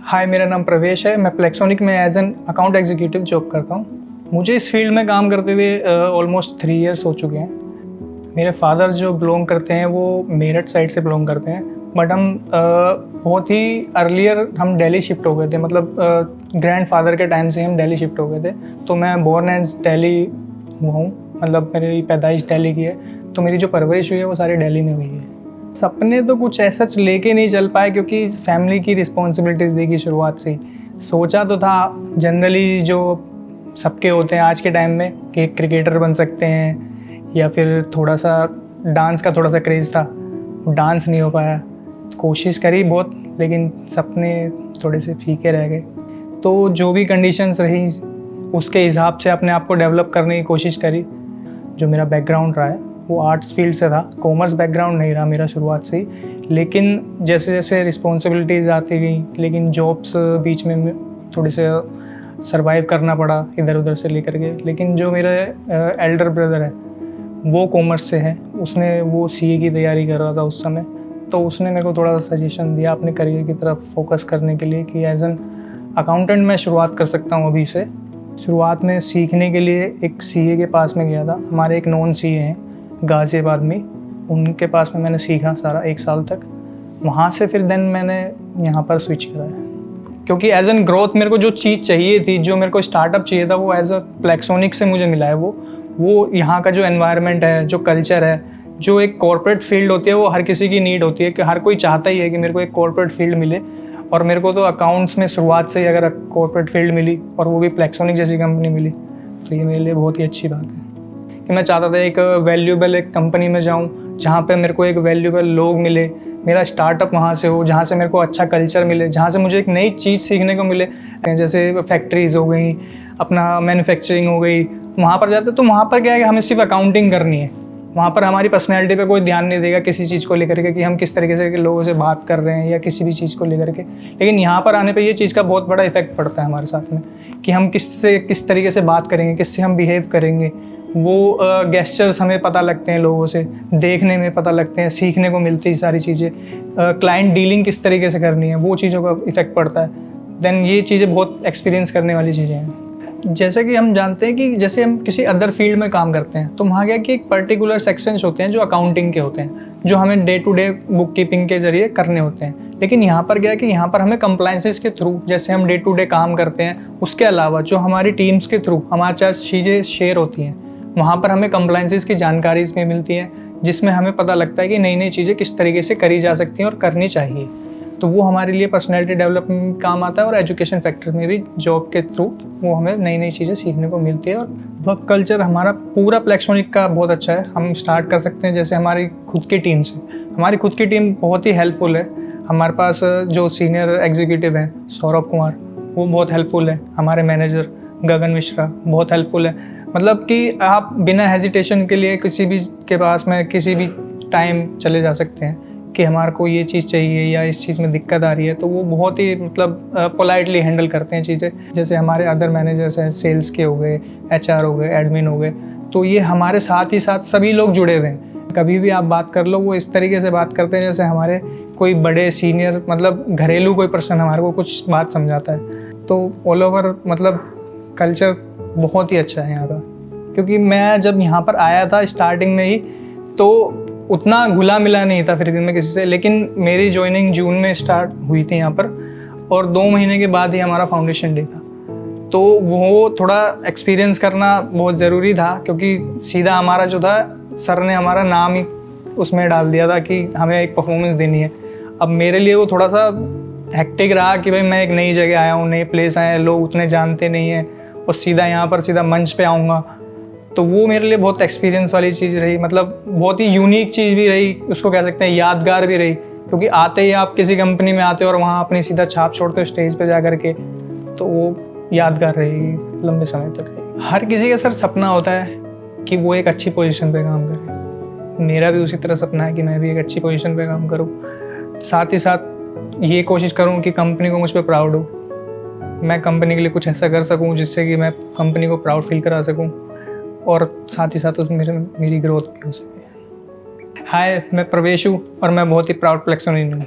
हाय, मेरा नाम प्रवेश है। मैं प्लेक्सोनिक में as an account executive job करता हूँ। मुझे इस फील्ड में काम करते हुए ऑलमोस्ट 3 इयर्स हो चुके हैं। मेरे फादर जो बिलोंग करते हैं वो मेरठ साइड से बिलोंग करते हैं, बट हम बहुत ही अर्लियर हम दिल्ली शिफ्ट हो गए थे। मतलब ग्रैंड फादर के टाइम से हम दिल्ली शिफ्ट हो गए थे। तो मैं बोर्न एज दिल्ली हुआ हूँ, मतलब मेरी पैदाइश दिल्ली की है। तो मेरी जो परवरिश हुई है वो सारी दिल्ली में हुई है। सपने तो कुछ ऐसा लेके नहीं चल पाए क्योंकि फैमिली की रिस्पॉन्सिबिलिटीज़ देखी शुरुआत से ही। सोचा तो था जनरली जो सबके होते हैं आज के टाइम में कि क्रिकेटर बन सकते हैं, या फिर थोड़ा सा डांस का थोड़ा सा क्रेज़ था, डांस नहीं हो पाया। कोशिश करी बहुत, लेकिन सपने थोड़े से फीके रह गए। तो जो भी कंडीशंस रही उसके हिसाब से अपने आप को डेवलप करने की कोशिश करी। जो मेरा बैकग्राउंड रहा है वो आर्ट्स फील्ड से था, कॉमर्स बैकग्राउंड नहीं रहा मेरा शुरुआत से ही। लेकिन जैसे जैसे रिस्पॉन्सिबिलिटीज़ आती गई, लेकिन जॉब्स बीच में थोड़ी से सरवाइव करना पड़ा इधर उधर से लेकर के। लेकिन जो मेरा एल्डर ब्रदर है वो कॉमर्स से है, उसने वो सीए की तैयारी कर रहा था उस समय। तो उसने मेरे को थोड़ा सा सजेशन दिया अपने करियर की तरफ फोकस करने के लिए कि एज एन अकाउंटेंट मैं शुरुआत कर सकता हूँ अभी से। शुरुआत में सीखने के लिए एक सीए के पास में गया था। हमारे एक नॉन सीए हैं गाज़ियाबाद में, उनके पास में मैंने सीखा सारा 1 साल तक। वहाँ से फिर देन मैंने यहाँ पर स्विच करा है, क्योंकि एज एन ग्रोथ मेरे को जो चीज़ चाहिए थी, जो मेरे को स्टार्टअप चाहिए था, वो एज अ प्लेक्सोनिक से मुझे मिला है। वो यहाँ का जो एनवायरनमेंट है, जो कल्चर है, जो एक कॉर्पोरेट फील्ड होती है, वो हर किसी की नीड होती है कि हर कोई चाहता ही है कि मेरे को एक कॉर्पोरेट फील्ड मिले। और मेरे को तो अकाउंट्स में शुरुआत से ही अगर कॉर्पोरेट फील्ड मिली और वो भी प्लेक्सोनिक जैसी कंपनी मिली, तो ये मेरे लिए बहुत ही अच्छी बात है कि मैं चाहता था एक वैल्यूएबल एक कंपनी में जाऊँ जहाँ पे मेरे को एक वैल्यूएबल लोग मिले, मेरा स्टार्टअप वहाँ से हो, जहाँ से मेरे को अच्छा कल्चर मिले, जहाँ से मुझे एक नई चीज़ सीखने को मिले। जैसे फैक्ट्रीज़ हो गई, अपना मैन्युफैक्चरिंग हो गई, वहाँ पर जाते तो वहाँ पर क्या है कि हमें सिर्फ अकाउंटिंग करनी है। वहाँ पर हमारी पर्सनैलिटी पे कोई ध्यान नहीं देगा किसी चीज़ को लेकर के कि हम किस तरीके से लोगों से बात कर रहे हैं या किसी भी चीज़ को लेकर के। लेकिन यहाँ पर आने पे ये चीज़ का बहुत बड़ा इफेक्ट पड़ता है हमारे साथ में कि हम किस तरीके से बात करेंगे, किससे हम बिहेव करेंगे। वो गेस्चर्स हमें पता लगते हैं, लोगों से देखने में पता लगते हैं, सीखने को मिलती है सारी चीज़ें। क्लाइंट डीलिंग किस तरीके से करनी है, वो चीज़ों का इफेक्ट पड़ता है। देन ये चीज़ें बहुत एक्सपीरियंस करने वाली चीज़ें हैं। जैसे कि हम जानते हैं कि जैसे हम किसी अदर फील्ड में काम करते हैं तो वहाँ क्या कि एक पर्टिकुलर सेक्शंस होते हैं जो अकाउंटिंग के होते हैं, जो हमें डे टू डे बुक कीपिंग के जरिए करने होते हैं। लेकिन यहाँ पर क्या है कि यहाँ पर हमें कंप्लायंसेस के थ्रू, जैसे हम डे टू डे काम करते हैं, उसके अलावा जो हमारी टीम्स के थ्रू हमारे साथ चीज़ें शेयर होती हैं, वहाँ पर हमें कंप्लायंसेस की जानकारी इसमें मिलती है, जिसमें हमें पता लगता है कि नई नई चीज़ें किस तरीके से करी जा सकती हैं और करनी चाहिए। तो वो हमारे लिए पर्सनैलिटी डेवलपमेंट में काम आता है, और एजुकेशन फैक्टर में भी जॉब के थ्रू वो हमें नई नई चीज़ें सीखने को मिलती है। और वर्क कल्चर हमारा पूरा प्लेक्सोनिक का बहुत अच्छा है। हम स्टार्ट कर सकते हैं जैसे हमारी खुद की टीम से। हमारी खुद की टीम बहुत ही हेल्पफुल है। हमारे पास जो सीनियर एग्जीक्यूटिव हैं सौरभ कुमार, वो बहुत हेल्पफुल है। हमारे मैनेजर गगन मिश्रा बहुत हेल्पफुल है। मतलब कि आप बिना हेजिटेशन के लिए किसी भी के पास में किसी भी टाइम चले जा सकते हैं कि हमारे को ये चीज़ चाहिए या इस चीज़ में दिक्कत आ रही है, तो वो बहुत ही मतलब पोलाइटली हैंडल करते हैं चीज़ें। जैसे हमारे अदर मैनेजर्स हैं, सेल्स के हो गए, एचआर हो गए, एडमिन हो गए, तो ये हमारे साथ ही साथ सभी लोग जुड़े हुए हैं। कभी भी आप बात कर लो, वो इस तरीके से बात करते हैं जैसे हमारे कोई बड़े सीनियर, मतलब घरेलू कोई पर्सन हमारे को कुछ बात समझाता है। तो ऑल ओवर मतलब कल्चर बहुत ही अच्छा है यहाँ का। क्योंकि मैं जब यहाँ पर आया था स्टार्टिंग में ही, तो उतना घुला मिला नहीं था फिर भी मैं किसी से। लेकिन मेरी ज्वाइनिंग जून में स्टार्ट हुई थी यहाँ पर, और 2 महीने के बाद ही हमारा फाउंडेशन डे था। तो वो थोड़ा एक्सपीरियंस करना बहुत ज़रूरी था, क्योंकि सीधा हमारा जो था, सर ने हमारा नाम ही उसमें डाल दिया था कि हमें एक परफॉर्मेंस देनी है। अब मेरे लिए वो थोड़ा सा हेक्टिक रहा कि भाई मैं एक नई जगह आया हूँ, नए प्लेस आए हैं, लोग उतने जानते नहीं हैं, और सीधा यहाँ पर सीधा मंच पे आऊँगा। तो वो मेरे लिए बहुत एक्सपीरियंस वाली चीज़ रही, मतलब बहुत ही यूनिक चीज़ भी रही, उसको कह सकते हैं यादगार भी रही। क्योंकि आते ही आप किसी कंपनी में आते हो और वहाँ अपनी सीधा छाप छोड़ते हो स्टेज पे जा कर के, तो वो यादगार रहेगी लंबे समय तक रहेगी। हर किसी का सर सपना होता है कि वो एक अच्छी पोजीशन पे काम करे। मेरा भी उसी तरह सपना है कि मैं भी एक अच्छी पोजीशन पे काम करूँ। साथ ही साथ ये कोशिश करूँ कि कंपनी को मुझ पर प्राउड हो, मैं कंपनी के लिए कुछ ऐसा कर सकूँ जिससे कि मैं कंपनी को प्राउड फील करा सकूँ, और साथ ही साथ उसमें मेरी ग्रोथ भी हो सके। हाय, मैं प्रवेश हूँ और मैं बहुत ही प्राउड प्लेक्सोनियन हूँ।